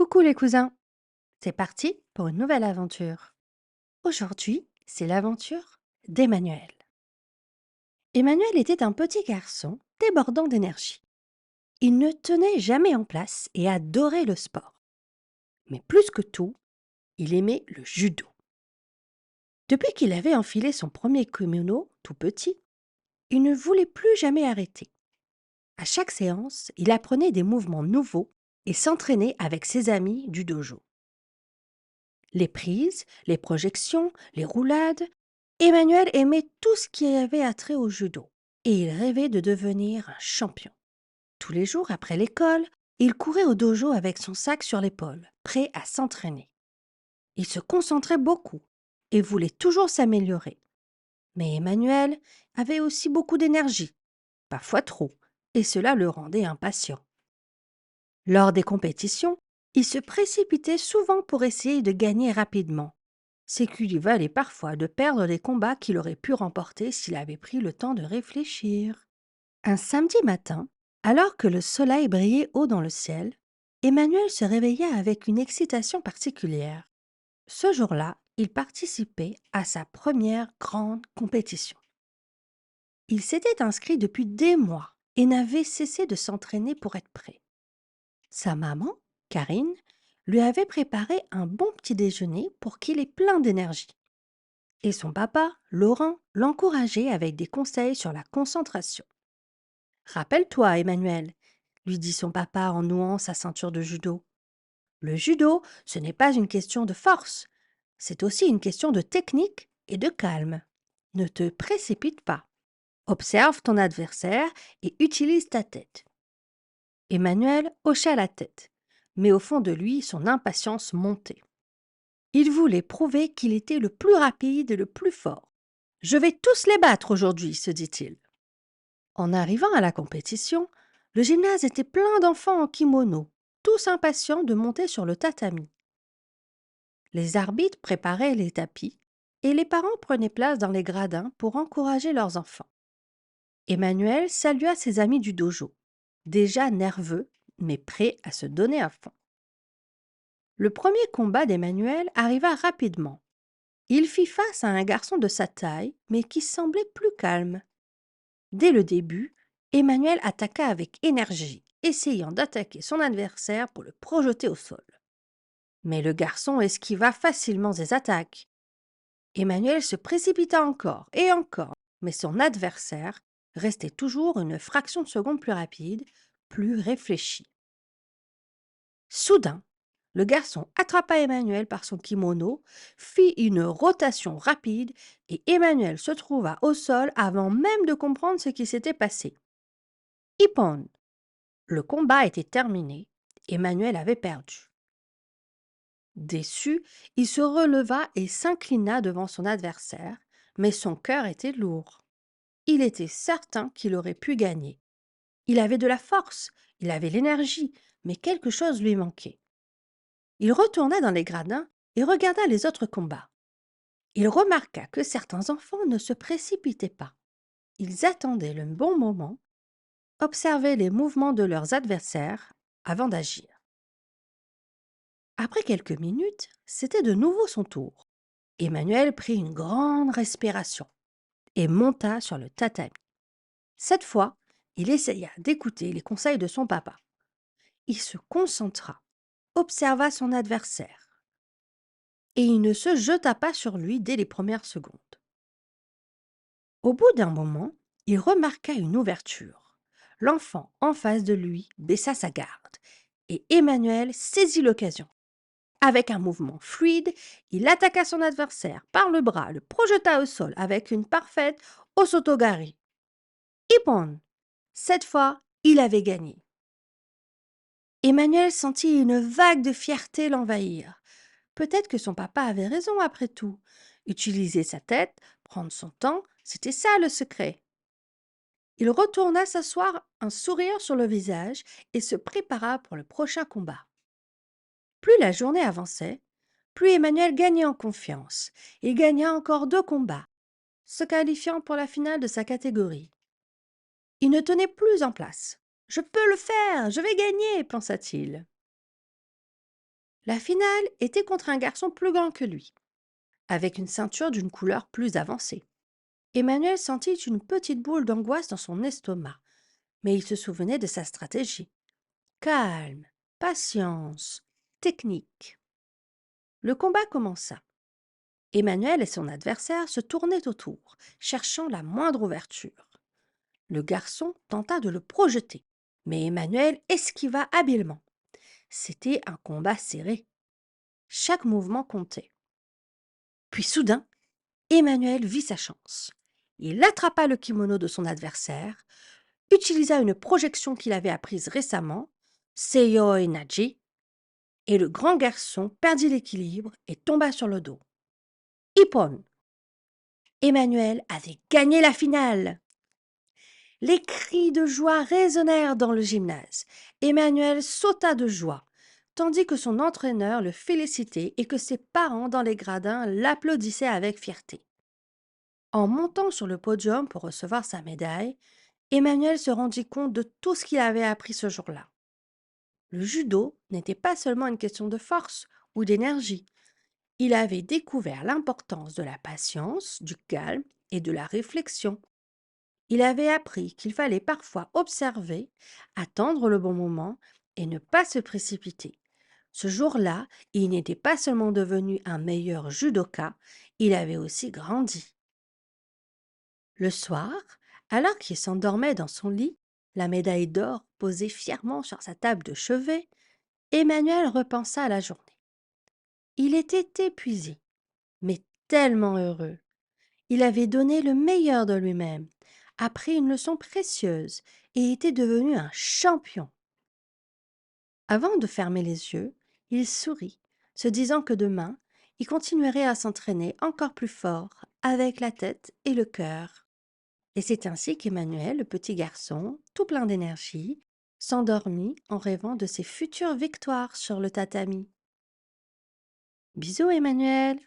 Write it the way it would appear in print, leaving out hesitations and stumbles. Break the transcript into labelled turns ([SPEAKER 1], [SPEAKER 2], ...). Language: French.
[SPEAKER 1] Coucou les cousins, c'est parti pour une nouvelle aventure. Aujourd'hui, c'est l'aventure d'Emmanuel. Emmanuel était un petit garçon débordant d'énergie. Il ne tenait jamais en place et adorait le sport. Mais plus que tout, il aimait le judo. Depuis qu'il avait enfilé son premier kimono, tout petit, il ne voulait plus jamais arrêter. À chaque séance, il apprenait des mouvements nouveaux et s'entraînait avec ses amis du dojo. Les prises, les projections, les roulades. Emmanuel aimait tout ce qui avait attrait au judo et il rêvait de devenir un champion. Tous les jours après l'école, il courait au dojo avec son sac sur l'épaule, prêt à s'entraîner. Il se concentrait beaucoup et voulait toujours s'améliorer. Mais Emmanuel avait aussi beaucoup d'énergie, parfois trop, et cela le rendait impatient. Lors des compétitions, il se précipitait souvent pour essayer de gagner rapidement. C'est qu'il lui valait parfois de perdre des combats qu'il aurait pu remporter s'il avait pris le temps de réfléchir. Un samedi matin, alors que le soleil brillait haut dans le ciel, Emmanuel se réveilla avec une excitation particulière. Ce jour-là, il participait à sa première grande compétition. Il s'était inscrit depuis des mois et n'avait cessé de s'entraîner pour être prêt. Sa maman, Karine, lui avait préparé un bon petit déjeuner pour qu'il ait plein d'énergie. Et son papa, Laurent, l'encourageait avec des conseils sur la concentration. Rappelle-toi, Emmanuel, lui dit son papa en nouant sa ceinture de judo. Le judo, ce n'est pas une question de force, c'est aussi une question de technique et de calme. Ne te précipite pas. Observe ton adversaire et utilise ta tête. Emmanuel hocha la tête, mais au fond de lui, son impatience montait. Il voulait prouver qu'il était le plus rapide et le plus fort. Je vais tous les battre aujourd'hui, se dit-il. En arrivant à la compétition, le gymnase était plein d'enfants en kimono, tous impatients de monter sur le tatami. Les arbitres préparaient les tapis et les parents prenaient place dans les gradins pour encourager leurs enfants. Emmanuel salua ses amis du dojo, déjà nerveux mais prêts à se donner à fond. Le premier combat d'Emmanuel arriva rapidement. Il fit face à un garçon de sa taille, mais qui semblait plus calme. Dès le début, Emmanuel attaqua avec énergie, essayant d'attaquer son adversaire pour le projeter au sol. Mais le garçon esquiva facilement ses attaques. Emmanuel se précipita encore, mais son adversaire restait toujours une fraction de seconde plus rapide, plus réfléchi. Soudain, le garçon attrapa Emmanuel par son kimono, fit une rotation rapide et Emmanuel se trouva au sol avant même de comprendre ce qui s'était passé. Ippon! Le combat était terminé. Emmanuel avait perdu. Déçu, il se releva et s'inclina devant son adversaire, mais son cœur était lourd. Il était certain qu'il aurait pu gagner. Il avait de la force, il avait l'énergie, mais quelque chose lui manquait. Il retourna dans les gradins et regarda les autres combats. Il remarqua que certains enfants ne se précipitaient pas. Ils attendaient le bon moment, observaient les mouvements de leurs adversaires avant d'agir. Après quelques minutes, c'était de nouveau son tour. Emmanuel prit une grande respiration et monta sur le tatami. Cette fois, il essaya d'écouter les conseils de son papa. Il se concentra, observa son adversaire et il ne se jeta pas sur lui dès les premières secondes. Au bout d'un moment, il remarqua une ouverture. L'enfant en face de lui baissa sa garde et Emmanuel saisit l'occasion. Avec un mouvement fluide, il attaqua son adversaire par le bras, le projeta au sol avec une parfaite osotogari. Ippon! Cette fois, il avait gagné. Emmanuel sentit une vague de fierté l'envahir. Peut-être que son papa avait raison après tout. Utiliser sa tête, prendre son temps, c'était ça le secret. Il retourna s'asseoir, un sourire sur le visage, et se prépara pour le prochain combat. Plus la journée avançait, plus Emmanuel gagnait en confiance. Il gagna encore 2 combats, se qualifiant pour la finale de sa catégorie. Il ne tenait plus en place. « Je peux le faire, je vais gagner !» pensa-t-il. La finale était contre un garçon plus grand que lui, avec une ceinture d'une couleur plus avancée. Emmanuel sentit une petite boule d'angoisse dans son estomac, mais il se souvenait de sa stratégie. Calme, patience, technique. Le combat commença. Emmanuel et son adversaire se tournaient autour, cherchant la moindre ouverture. Le garçon tenta de le projeter, mais Emmanuel esquiva habilement. C'était un combat serré. Chaque mouvement comptait. Puis soudain, Emmanuel vit sa chance. Il attrapa le kimono de son adversaire, utilisa une projection qu'il avait apprise récemment, Seiyoi Naji, et le grand garçon perdit l'équilibre et tomba sur le dos. Ippon! Emmanuel avait gagné la finale! Les cris de joie résonnèrent dans le gymnase. Emmanuel sauta de joie, tandis que son entraîneur le félicitait et que ses parents dans les gradins l'applaudissaient avec fierté. En montant sur le podium pour recevoir sa médaille, Emmanuel se rendit compte de tout ce qu'il avait appris ce jour-là. Le judo n'était pas seulement une question de force ou d'énergie. Il avait découvert l'importance de la patience, du calme et de la réflexion. Il avait appris qu'il fallait parfois observer, attendre le bon moment et ne pas se précipiter. Ce jour-là, il n'était pas seulement devenu un meilleur judoka, il avait aussi grandi. Le soir, alors qu'il s'endormait dans son lit, la médaille d'or posée fièrement sur sa table de chevet, Emmanuel repensa à la journée. Il était épuisé, mais tellement heureux. Il avait donné le meilleur de lui-même, appris une leçon précieuse et était devenu un champion. Avant de fermer les yeux, il sourit, se disant que demain, il continuerait à s'entraîner encore plus fort, avec la tête et le cœur. Et c'est ainsi qu'Emmanuel, le petit garçon, tout plein d'énergie, s'endormit en rêvant de ses futures victoires sur le tatami. Bisous Emmanuel!